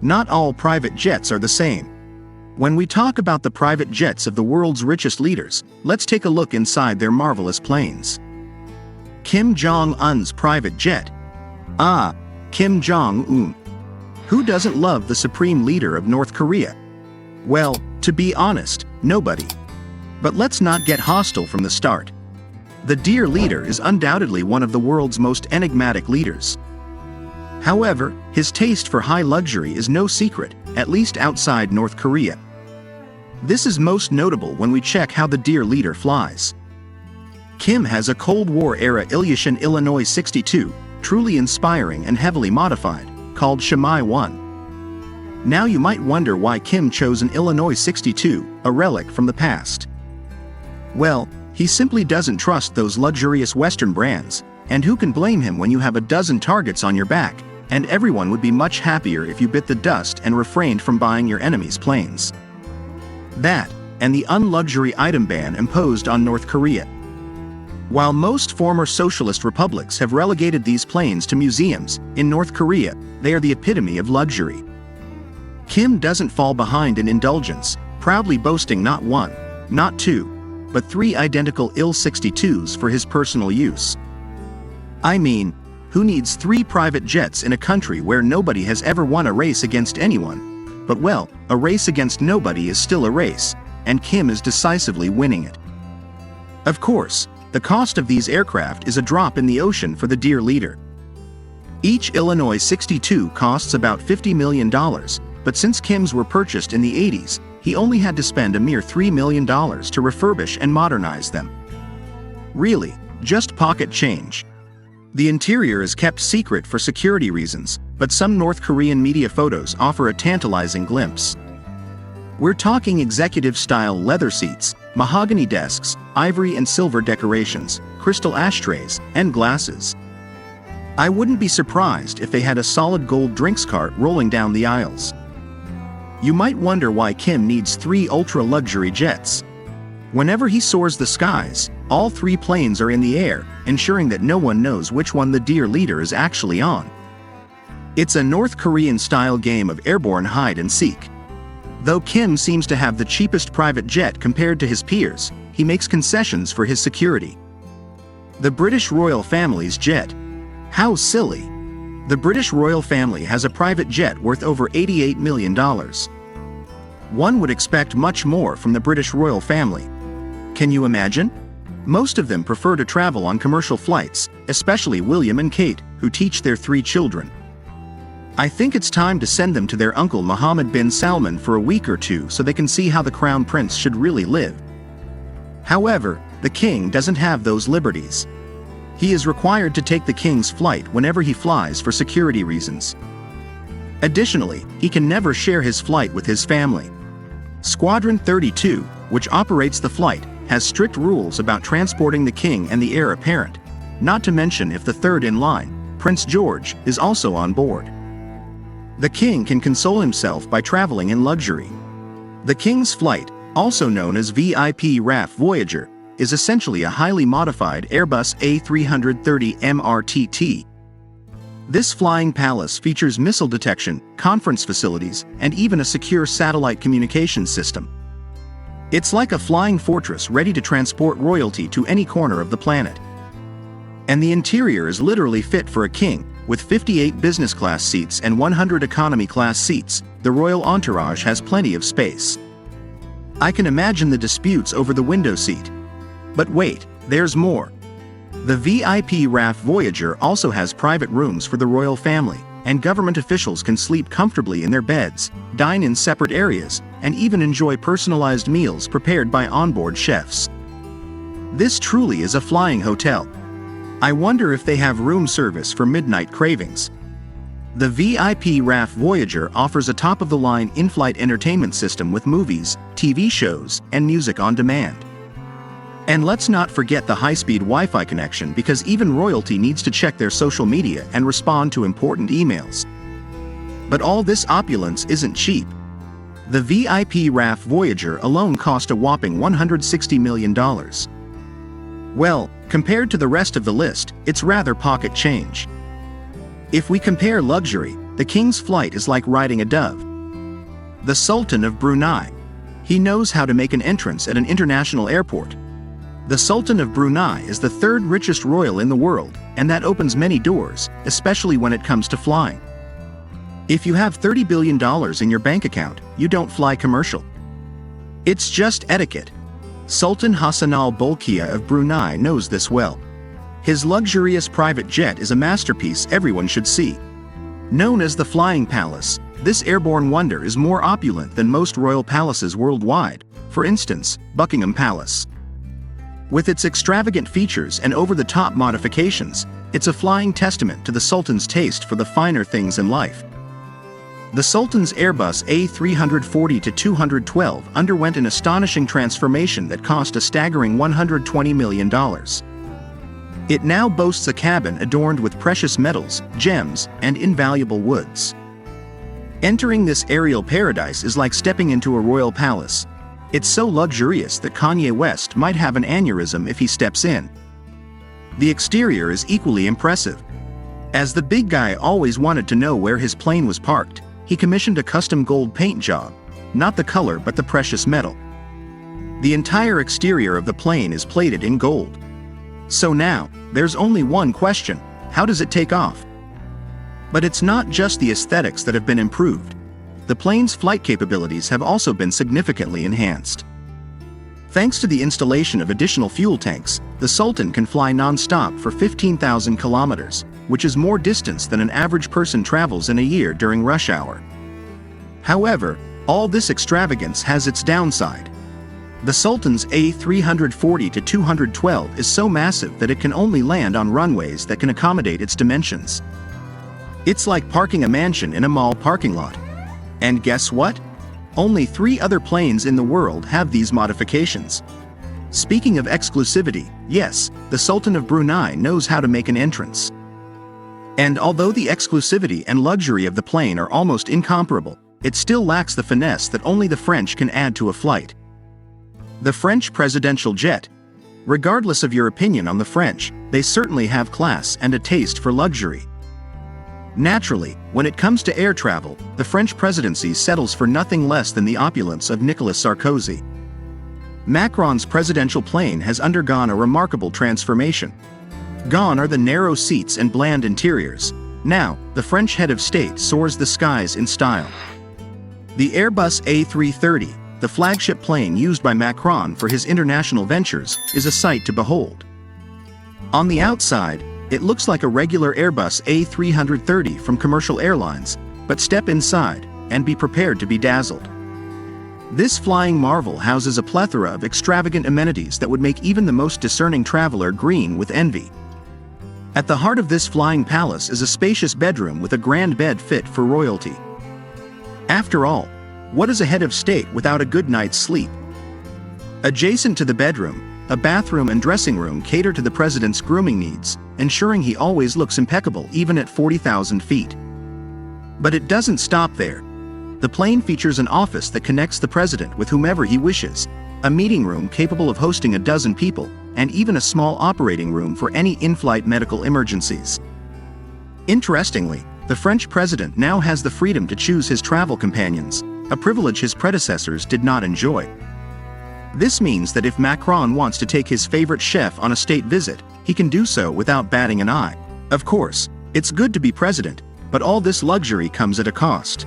not all private jets are the same. When we talk about the private jets of the world's richest leaders, let's take a look inside their marvelous planes. Kim Jong-un's private jet. Ah, Kim Jong-un. Who doesn't love the supreme leader of North Korea? Well, to be honest, nobody. But let's not get hostile from the start. The dear leader is undoubtedly one of the world's most enigmatic leaders. However, his taste for high luxury is no secret, at least outside North Korea. This is most notable when we check how the dear leader flies. Kim has a Cold War-era Aviation Illinois 62, truly inspiring and heavily modified, called Shamai 1. Now you might wonder why Kim chose an Illinois 62, a relic from the past. Well, he simply doesn't trust those luxurious Western brands, and who can blame him when you have a dozen targets on your back, and everyone would be much happier if you bit the dust and refrained from buying your enemy's planes. That, and the unluxury item ban imposed on North Korea. While most former socialist republics have relegated these planes to museums, in North Korea, they are the epitome of luxury. Kim doesn't fall behind in indulgence, proudly boasting not one, not two, but 3 identical Il-62s for his personal use. I mean, who needs 3 private jets in a country where nobody has ever won a race against anyone? But well, a race against nobody is still a race, and Kim is decisively winning it. Of course, the cost of these aircraft is a drop in the ocean for the dear leader. Each Illinois 62 costs about $50 million, but since Kim's were purchased in the 80s, he only had to spend a mere $3 million to refurbish and modernize them. Really, just pocket change. The interior is kept secret for security reasons, but some North Korean media photos offer a tantalizing glimpse. We're talking executive-style leather seats, mahogany desks, ivory and silver decorations, crystal ashtrays, and glasses. I wouldn't be surprised if they had a solid gold drinks cart rolling down the aisles. You might wonder why Kim needs 3 ultra-luxury jets. Whenever he soars the skies, all 3 planes are in the air, ensuring that no one knows which one the dear leader is actually on. It's a North Korean-style game of airborne hide-and-seek. Though Kim seems to have the cheapest private jet compared to his peers, he makes concessions for his security. The British royal family's jet. How silly! The British royal family has a private jet worth over $88 million. One would expect much more from the British royal family. Can you imagine? Most of them prefer to travel on commercial flights, especially William and Kate, who teach their 3 children. I think it's time to send them to their uncle Mohammed bin Salman for a week or 2 so they can see how the crown prince should really live. However, the king doesn't have those liberties. He is required to take the king's flight whenever he flies for security reasons. Additionally, he can never share his flight with his family. Squadron 32, which operates the flight, has strict rules about transporting the king and the heir apparent, not to mention if the third in line, Prince George, is also on board. The king can console himself by traveling in luxury. The king's flight, also known as VIP RAF Voyager, is essentially a highly modified Airbus A330 MRTT. This flying palace features missile detection, conference facilities, and even a secure satellite communication system. It's like a flying fortress ready to transport royalty to any corner of the planet. And the interior is literally fit for a king, with 58 business class seats and 100 economy class seats. The royal entourage has plenty of space. I can imagine the disputes over the window seat. But wait, there's more. The VIP RAF Voyager also has private rooms for the royal family, and government officials can sleep comfortably in their beds, dine in separate areas, and even enjoy personalized meals prepared by onboard chefs. This truly is a flying hotel. I wonder if they have room service for midnight cravings. The VIP RAF Voyager offers a top-of-the-line in-flight entertainment system with movies, TV shows, and music on demand. And let's not forget the high-speed Wi-Fi connection, because even royalty needs to check their social media and respond to important emails. But all this opulence isn't cheap. The VIP RAF Voyager alone cost a whopping $160 million. Well, compared to the rest of the list, it's rather pocket change. If we compare luxury, The king's flight is like riding a dove. The Sultan of Brunei. He knows how to make an entrance at an international airport. The Sultan of Brunei is the third richest royal in the world, and that opens many doors, especially when it comes to flying. If you have $30 billion in your bank account, you don't fly commercial. It's just etiquette. Sultan Hassan al-Bolkiah of Brunei knows this well. His luxurious private jet is a masterpiece everyone should see. Known as the Flying Palace, this airborne wonder is more opulent than most royal palaces worldwide, for instance, Buckingham Palace. With its extravagant features and over-the-top modifications, it's a flying testament to the Sultan's taste for the finer things in life. The Sultan's Airbus A340-212 underwent an astonishing transformation that cost a staggering $120 million. It now boasts a cabin adorned with precious metals, gems, and invaluable woods. Entering this aerial paradise is like stepping into a royal palace. It's so luxurious that Kanye West might have an aneurysm if he steps in. The exterior is equally impressive. As the big guy always wanted to know where his plane was parked, he commissioned a custom gold paint job, not the color but the precious metal. The entire exterior of the plane is plated in gold. So now, there's only one question: how does it take off? But it's not just the aesthetics that have been improved. The plane's flight capabilities have also been significantly enhanced. Thanks to the installation of additional fuel tanks, the Sultan can fly non-stop for 15,000 kilometers, which is more distance than an average person travels in a year during rush hour. However, all this extravagance has its downside. The Sultan's A340-212 is so massive that it can only land on runways that can accommodate its dimensions. It's like parking a mansion in a mall parking lot. And guess what? Only 3 other planes in the world have these modifications. Speaking of exclusivity, yes, the Sultan of Brunei knows how to make an entrance. And although the exclusivity and luxury of the plane are almost incomparable, it still lacks the finesse that only the French can add to a flight. The French presidential jet. Regardless of your opinion on the French, they certainly have class and a taste for luxury. Naturally, when it comes to air travel, the French presidency settles for nothing less than the opulence of Nicolas Sarkozy. Macron's presidential plane has undergone a remarkable transformation. Gone are the narrow seats and bland interiors. Now, the French head of state soars the skies in style. The Airbus A330, the flagship plane used by Macron for his international ventures, is a sight to behold. On the outside, it looks like a regular Airbus A330 from commercial airlines, but step inside and be prepared to be dazzled. This flying marvel houses a plethora of extravagant amenities that would make even the most discerning traveler green with envy. At the heart of this flying palace is a spacious bedroom with a grand bed fit for royalty. After all, what is a head of state without a good night's sleep? Adjacent to the bedroom, a bathroom and dressing room cater to the president's grooming needs, ensuring he always looks impeccable even at 40,000 feet. But it doesn't stop there. The plane features an office that connects the president with whomever he wishes, a meeting room capable of hosting a dozen people, and even a small operating room for any in-flight medical emergencies. Interestingly, the French president now has the freedom to choose his travel companions, a privilege his predecessors did not enjoy. This means that if Macron wants to take his favorite chef on a state visit, he can do so without batting an eye. Of course, it's good to be president, but all this luxury comes at a cost.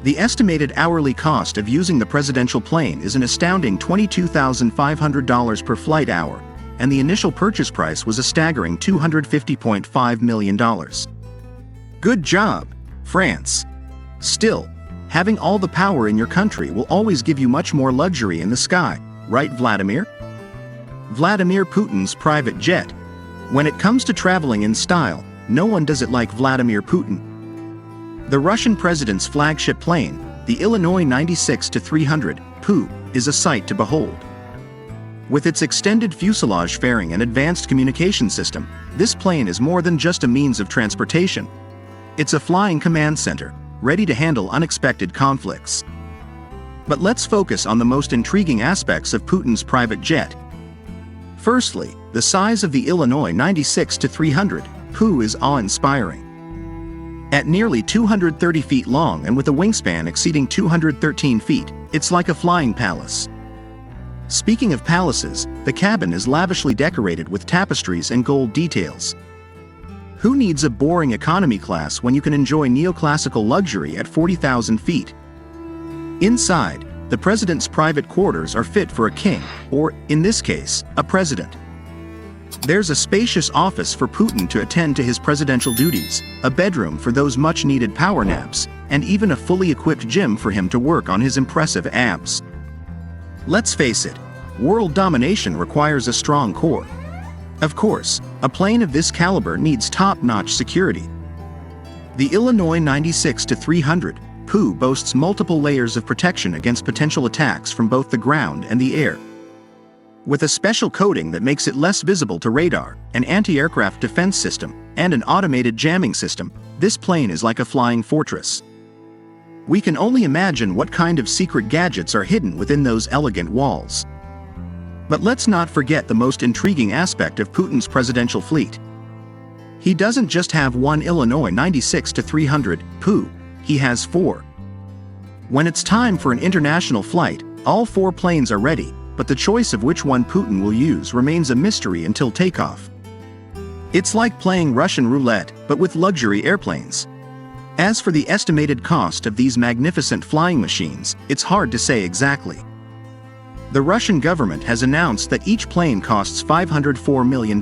The estimated hourly cost of using the presidential plane is an astounding $22,500 per flight hour, and the initial purchase price was a staggering $250.5 million. Good job, France. Still, having all the power in your country will always give you much more luxury in the sky, right, Vladimir? Vladimir Putin's private jet. When it comes to traveling in style, no one does it like Vladimir Putin. The Russian president's flagship plane, the Illinois 96-300 PU, is a sight to behold. With its extended fuselage fairing and advanced communication system, this plane is more than just a means of transportation. It's a flying command center, ready to handle unexpected conflicts. But let's focus on the most intriguing aspects of Putin's private jet. Firstly, the size of the Illinois 96-300 PU is awe-inspiring. At nearly 230 feet long and with a wingspan exceeding 213 feet, it's like a flying palace. Speaking of palaces, the cabin is lavishly decorated with tapestries and gold details. Who needs a boring economy class when you can enjoy neoclassical luxury at 40,000 feet? Inside, the president's private quarters are fit for a king, or, in this case, a president. There's a spacious office for Putin to attend to his presidential duties, a bedroom for those much-needed power naps, and even a fully equipped gym for him to work on his impressive abs. Let's face it, world domination requires a strong core. Of course, a plane of this caliber needs top-notch security. The Illinois 96-300 PU boasts multiple layers of protection against potential attacks from both the ground and the air. With a special coating that makes it less visible to radar, an anti-aircraft defense system, and an automated jamming system, this plane is like a flying fortress. We can only imagine what kind of secret gadgets are hidden within those elegant walls. But let's not forget the most intriguing aspect of Putin's presidential fleet. He doesn't just have one Illinois 96-300 PU, he has 4. When it's time for an international flight, all 4 planes are ready, but the choice of which one Putin will use remains a mystery until takeoff. It's like playing Russian roulette, but with luxury airplanes. As for the estimated cost of these magnificent flying machines, it's hard to say exactly. The Russian government has announced that each plane costs $504 million.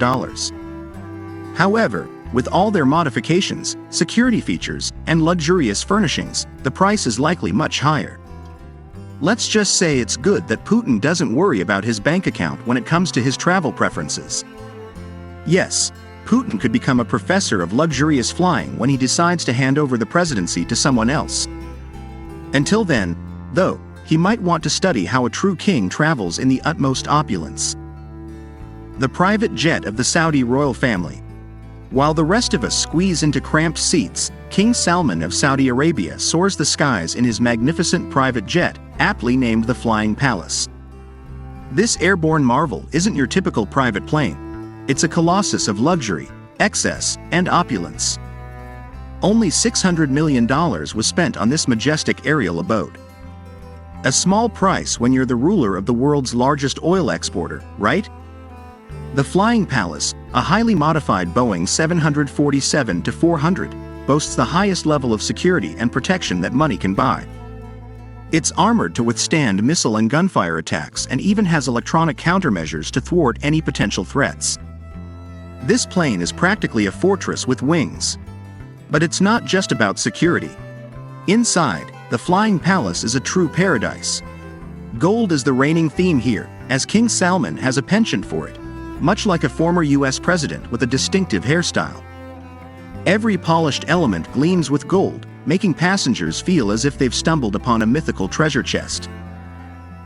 However, with all their modifications, security features, and luxurious furnishings, the price is likely much higher. Let's just say it's good that Putin doesn't worry about his bank account when it comes to his travel preferences. Yes, Putin could become a professor of luxurious flying when he decides to hand over the presidency to someone else. Until then, though, he might want to study how a true king travels in the utmost opulence. The private jet of the Saudi royal family. While the rest of us squeeze into cramped seats, King Salman of Saudi Arabia soars the skies in his magnificent private jet, aptly named the Flying Palace. This airborne marvel isn't your typical private plane. It's a colossus of luxury, excess, and opulence. Only $600 million was spent on this majestic aerial abode. A small price when you're the ruler of the world's largest oil exporter, right? The Flying Palace, a highly modified Boeing 747-400, boasts the highest level of security and protection that money can buy. It's armored to withstand missile and gunfire attacks and even has electronic countermeasures to thwart any potential threats. This plane is practically a fortress with wings. But it's not just about security. Inside, the Flying Palace is a true paradise. Gold is the reigning theme here, as King Salman has a penchant for it, much like a former US president with a distinctive hairstyle. Every polished element gleams with gold, making passengers feel as if they've stumbled upon a mythical treasure chest.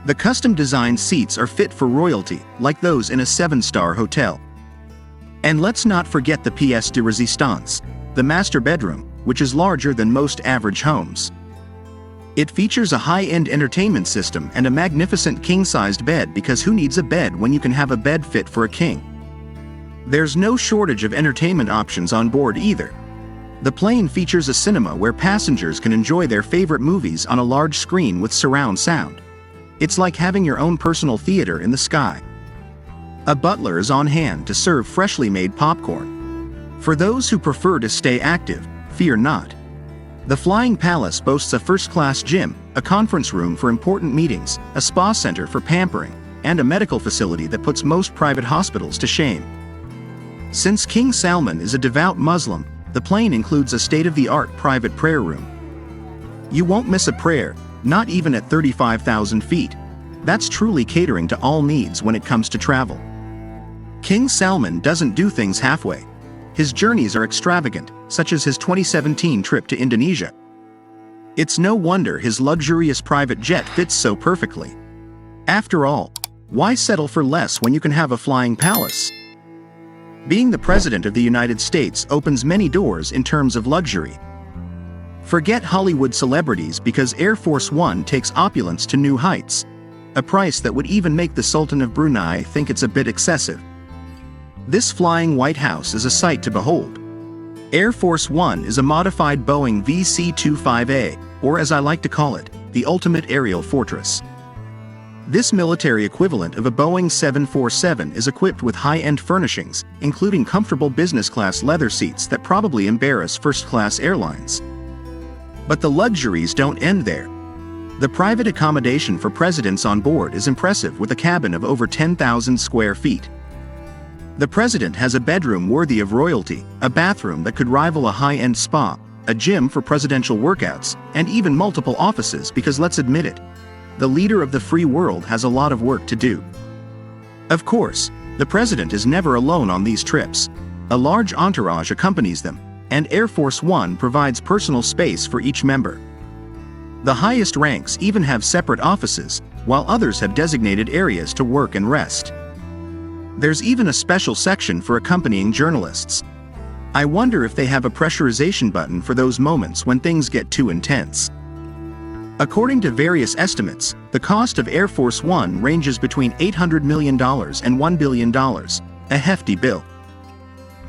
The custom-designed seats are fit for royalty, like those in a 7-star hotel. And let's not forget the pièce de résistance, the master bedroom, which is larger than most average homes. It features a high-end entertainment system and a magnificent king-sized bed, because who needs a bed when you can have a bed fit for a king? There's no shortage of entertainment options on board either. The plane features a cinema where passengers can enjoy their favorite movies on a large screen with surround sound. It's like having your own personal theater in the sky. A butler is on hand to serve freshly made popcorn. For those who prefer to stay active, fear not. The Flying Palace boasts a first-class gym, a conference room for important meetings, a spa center for pampering, and a medical facility that puts most private hospitals to shame. Since King Salman is a devout Muslim, the plane includes a state-of-the-art private prayer room. You won't miss a prayer, not even at 35,000 feet. That's truly catering to all needs when it comes to travel. King Salman doesn't do things halfway. His journeys are extravagant, such as his 2017 trip to Indonesia. It's no wonder his luxurious private jet fits so perfectly. After all, why settle for less when you can have a flying palace? Being the President of the United States opens many doors in terms of luxury. Forget Hollywood celebrities, because Air Force One takes opulence to new heights, a price that would even make the Sultan of Brunei think it's a bit excessive. This flying White House is a sight to behold. Air Force One is a modified Boeing VC-25A, or as I like to call it, the ultimate aerial fortress. This military equivalent of a Boeing 747 is equipped with high-end furnishings, including comfortable business-class leather seats that probably embarrass first-class airlines. But the luxuries don't end there. The private accommodation for presidents on board is impressive, with a cabin of over 10,000 square feet. The president has a bedroom worthy of royalty, a bathroom that could rival a high-end spa, a gym for presidential workouts, and even multiple offices because, let's admit it, the leader of the free world has a lot of work to do. Of course, the president is never alone on these trips. A large entourage accompanies them, and Air Force One provides personal space for each member. The highest ranks even have separate offices, while others have designated areas to work and rest. There's even a special section for accompanying journalists. I wonder if they have a pressurization button for those moments when things get too intense. According to various estimates, the cost of Air Force One ranges between $800 million and $1 billion, a hefty bill.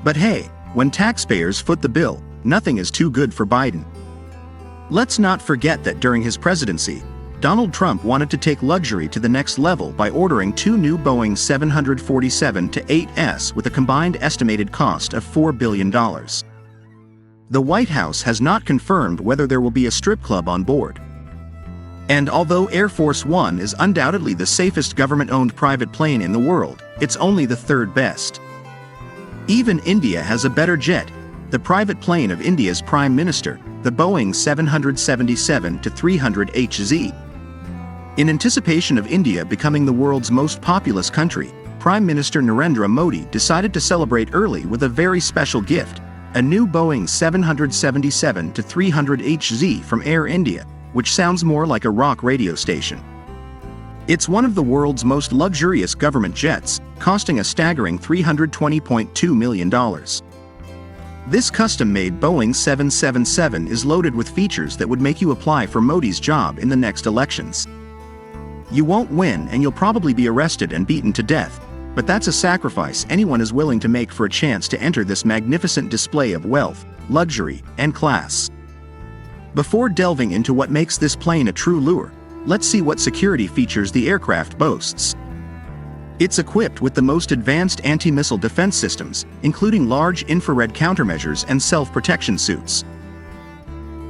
But hey, when taxpayers foot the bill, nothing is too good for Biden. Let's not forget that during his presidency, Donald Trump wanted to take luxury to the next level by ordering 2 new Boeing 747-8s with a combined estimated cost of $4 billion. The White House has not confirmed whether there will be a strip club on board. And although Air Force One is undoubtedly the safest government-owned private plane in the world, it's only the third best. Even India has a better jet, the private plane of India's Prime Minister, the Boeing 777-300HZ. In anticipation of India becoming the world's most populous country, Prime Minister Narendra Modi decided to celebrate early with a very special gift, a new Boeing 777-300HZ from Air India, which sounds more like a rock radio station. It's one of the world's most luxurious government jets, costing a staggering $320.2 million. This custom-made Boeing 777 is loaded with features that would make you apply for Modi's job in the next elections. You won't win, and you'll probably be arrested and beaten to death, but that's a sacrifice anyone is willing to make for a chance to enter this magnificent display of wealth, luxury, and class. Before delving into what makes this plane a true lure, let's see what security features the aircraft boasts. It's equipped with the most advanced anti-missile defense systems, including large infrared countermeasures and self-protection suits.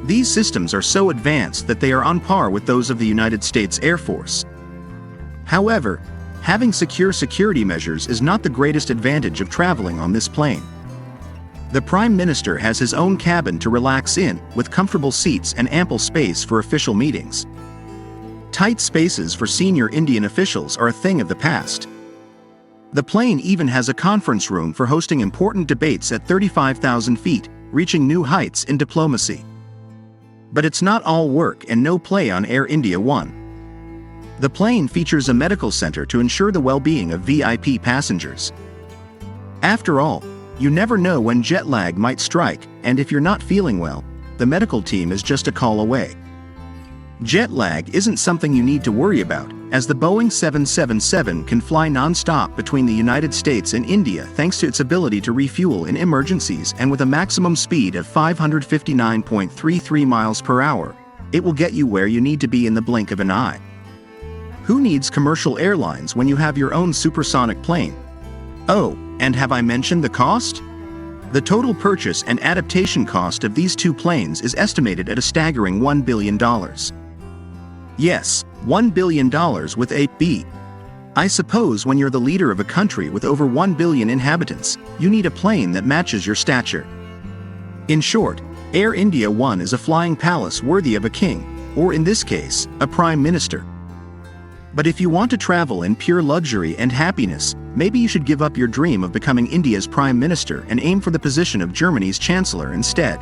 These systems are so advanced that they are on par with those of the United States Air Force. However, having secure security measures is not the greatest advantage of traveling on this plane. The Prime Minister has his own cabin to relax in, with comfortable seats and ample space for official meetings. Tight spaces for senior Indian officials are a thing of the past. The plane even has a conference room for hosting important debates at 35,000 feet, reaching new heights in diplomacy. But it's not all work and no play on Air India One. The plane features a medical center to ensure the well-being of VIP passengers. After all, you never know when jet lag might strike, and if you're not feeling well, the medical team is just a call away. Jet lag isn't something you need to worry about, as the Boeing 777 can fly non-stop between the United States and India thanks to its ability to refuel in emergencies, and with a maximum speed of 559.33 miles per hour, it will get you where you need to be in the blink of an eye. Who needs commercial airlines when you have your own supersonic plane? Oh, and have I mentioned the cost? The total purchase and adaptation cost of these 2 planes is estimated at a staggering $1 billion. Yes, $1 billion with a B. I suppose when you're the leader of a country with over 1 billion inhabitants, you need a plane that matches your stature. In short, Air India One is a flying palace worthy of a king, or in this case, a prime minister. But if you want to travel in pure luxury and happiness, maybe you should give up your dream of becoming India's prime minister and aim for the position of Germany's chancellor instead.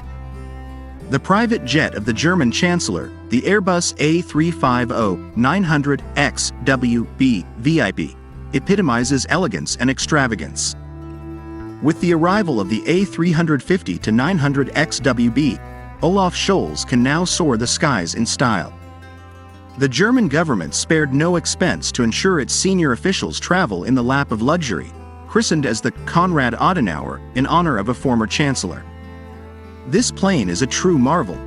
The private jet of the German chancellor, the Airbus A350-900XWB VIP, epitomizes elegance and extravagance. With the arrival of the A350-900XWB, Olaf Scholz can now soar the skies in style. The German government spared no expense to ensure its senior officials travel in the lap of luxury, christened as the Konrad Adenauer in honor of a former chancellor. This plane is a true marvel.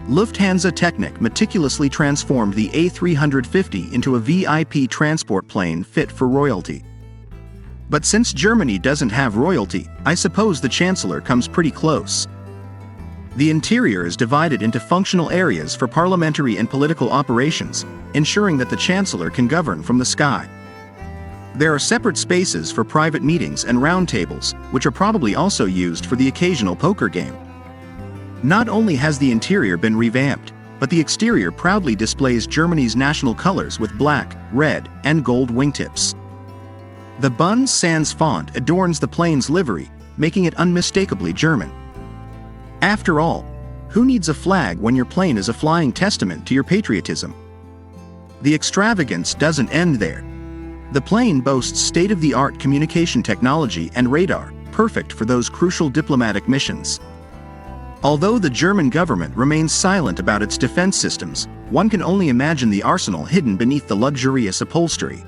Lufthansa Technik meticulously transformed the A350 into a VIP transport plane fit for royalty. But since Germany doesn't have royalty, I suppose the Chancellor comes pretty close. The interior is divided into functional areas for parliamentary and political operations, ensuring that the Chancellor can govern from the sky. There are separate spaces for private meetings and roundtables, which are probably also used for the occasional poker game. Not only has the interior been revamped, but the exterior proudly displays Germany's national colors with black, red, and gold wingtips. The Bund Sans font adorns the plane's livery, making it unmistakably German. After all, who needs a flag when your plane is a flying testament to your patriotism? The extravagance doesn't end there. The plane boasts state-of-the-art communication technology and radar, perfect for those crucial diplomatic missions. Although the German government remains silent about its defense systems, one can only imagine the arsenal hidden beneath the luxurious upholstery.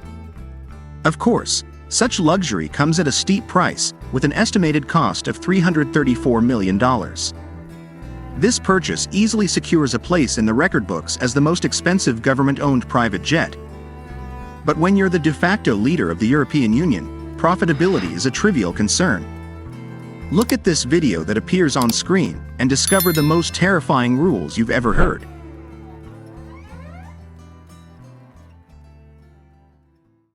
Of course, such luxury comes at a steep price, with an estimated cost of $334 million. This purchase easily secures a place in the record books as the most expensive government-owned private jet. But when you're the de facto leader of the European Union, profitability is a trivial concern. Look at this video that appears on screen and discover the most terrifying rules you've ever heard.